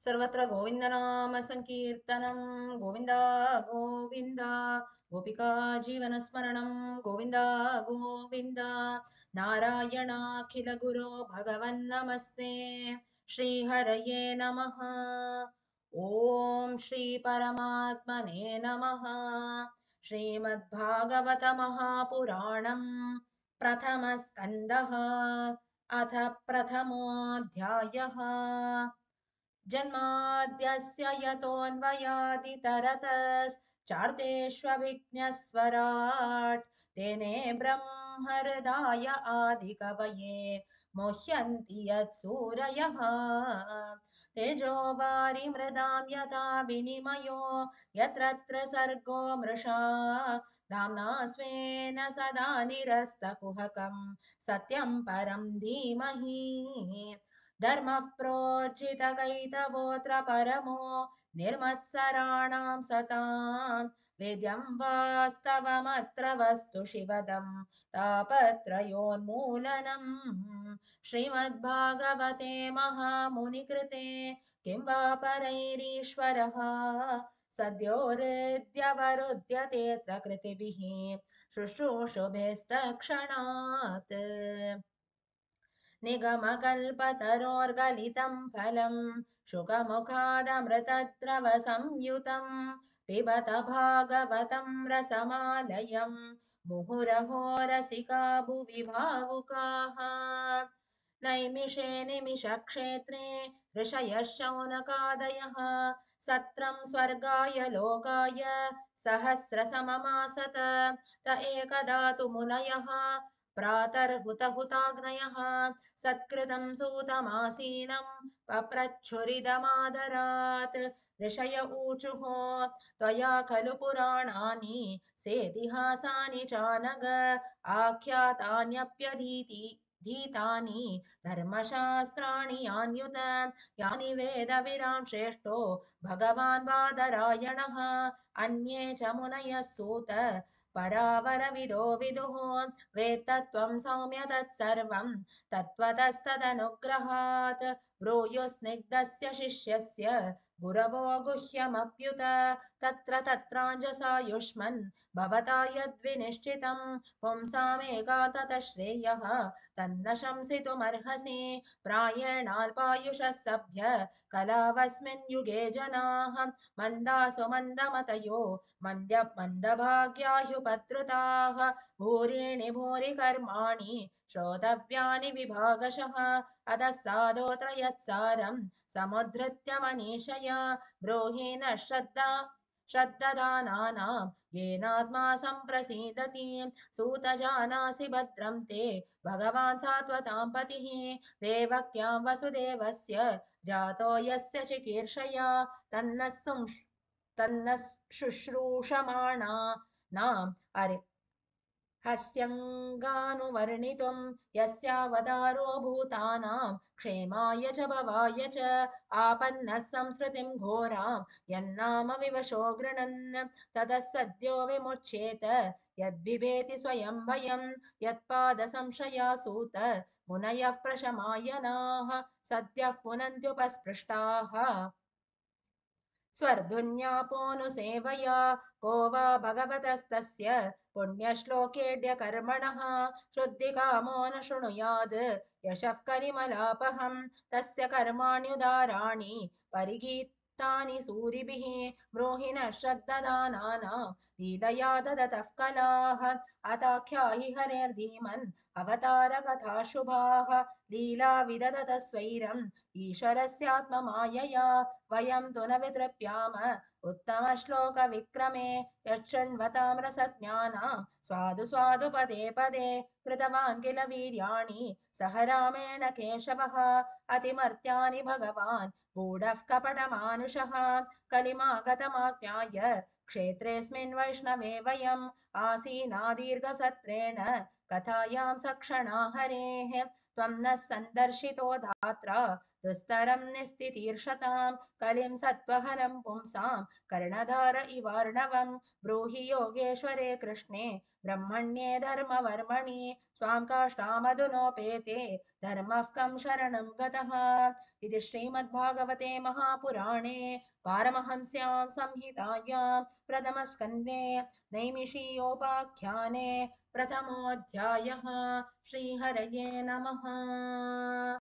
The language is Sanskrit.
सर्वत्र गोविन्दनाम संकीर्तनं गोविन्द गोविन्द गोपिका जीवनस्मरणं गोविन्द गोविन्द नारायणाखिल गुरो भगवन्नमस्ते श्रीहरये नमः। ॐ श्री परमात्मने नमः। श्रीमद्भागवत महापुराणं प्रथमस्कन्धः अथ प्रथमोऽध्यायः। जन्माद्यस्य यतोऽन्वयादितरतश्चार्तेष्वभिज्ञस्वराट् तेने ब्रह्महृदाय आदिकवये मुह्यन्ति यत्सूरयः। तेजो वारिमृदां यथा विनिमयो यत्र सर्गो मृषा धाम्ना स्वेन सदा निरस्तकुहकं सत्यं परं धीमहि। धर्मः प्रोज्झितकैतवोऽत्र परमो निर्मत्सराणां सतां वेद्यं वास्तवमत्र वस्तु शिवदं तापत्रयोन्मूलनम्। श्रीमद्भागवते महामुनिकृते किं वा परैरीश्वरः सद्यो हृद्यवरुध्यतेऽत्र कृतिभिः शुश्रूषुभिस्तक्षणात्। निगमकल्पतरोर्गलितं फलं शुकमुखादमृतद्रवसंयुतं पिबत भागवतं रसमालयं मुहुरहो रसिका भुवि भावुकाः। नैमिषे निमिषक्षेत्रे ऋषयः शौनकादयः सत्रं स्वर्गाय लोकाय सहस्रसममासत त एकदा तु मुनयः प्रातर्हुतहुताग्नयः सत्कृतं सूतमासीनं पप्रच्छुरिदमादरात्। ऋषय ऊचुः त्वया खलु पुराणानि सेतिहासानि चानग धीतानि धर्मशास्त्राणि यान्युत यानि वेदविदां श्रेष्ठो भगवान् बादरायणः अन्ये च मुनयः सूत परावरविदो विदुः वेत्तत्वं सौम्य तत्सर्वं तत्त्वतस्तदनुग्रहात्। ब्रूयुस्निग्धस्य शिष्यस्य गुरवो गुह्यमप्युत तत्र तत्राञ्जसायुष्मन् भवता यद्विनिश्चितं पुंसामेकान्ततः श्रेयः तन्न शंसितुमर्हसि। प्रायेणाल्पायुषः सभ्य कलावस्मिन् युगे जनाः मन्दासु मन्दमतयो मन्दभाग्याह्युपद्रुताः भूरीणि भूरि कर्माणि श्रोतव्यानि विभागशः अतः साधोऽत्र यत्सारं समुद्धृत्य मनीषया ब्रूहि न श्रद्ददानानां येनात्मा सम्प्रसीदति। सूत जानासि भद्रं ते भगवान् सात्वतां पतिः देवक्यां वसुदेवस्य जातो यस्य चिकीर्षया तन्न शुश्रूषमाणा नाम हस्यङ्गानुवर्णितुं यस्यावतारो भूतानां क्षेमाय च भवाय च आपन्नः संसृतिं घोरां यन्नाम विवशो गृणन् ततः सद्यो विमुच्येत यद्बिभेति स्वयं भयं यत्पादसंशयासूत मुनयः प्रशमायनाः सद्यः पुनन्त्युपस्पृष्टाः स्वर्धुन्यापोऽनुसेवया को वा भगवतस्तस्य पुण्यश्लोकेऽड्यकर्मणः शुद्धिकामो न शृणुयाद् यशः करिमलापहं तस्य कर्माण्युदाराणि परिगीतानि सूरिभिः ब्रूहि न श्रद्ददानानां लीलया ददतः कलाः अताख्याहि हरेर्धीमन् अवतारकथाशुभाः लीला विदधत स्वैरम् ईश्वरस्यात्ममायया वयं तु न वितृप्याम उत्तमश्लोकविक्रमे यच्छृण्वतां रसज्ञानां स्वादु स्वादु पदे पदे कृतवान् किल वीर्याणि सह रामेण केशवः अतिमर्त्यानि भगवान् गूढः कपटमानुषः कलिमागतमाज्ञाय क्षेत्रेऽस्मिन् वैष्णवे वयम् आसीनादीर्घसत्रेण कथायां सक्षणा हरेः त्वं नः सन्दर्शितो धात्रा दुस्तरं निस्तितीर्षतां कलिं सत्त्वहरं पुंसां कर्णधार इवार्णवं ब्रूहि योगेश्वरे कृष्णे ब्रह्मण्ये धर्मवर्मणि स्वां काष्ठामधुनोपेते धर्मः कं शरणं गतः इति श्रीमद्भागवते महापुराणे पारमहंस्यां संहितायां प्रथमस्कन्धे नैमिषीयोपाख्याने प्रथमोऽध्यायः। श्रीहरये नमः।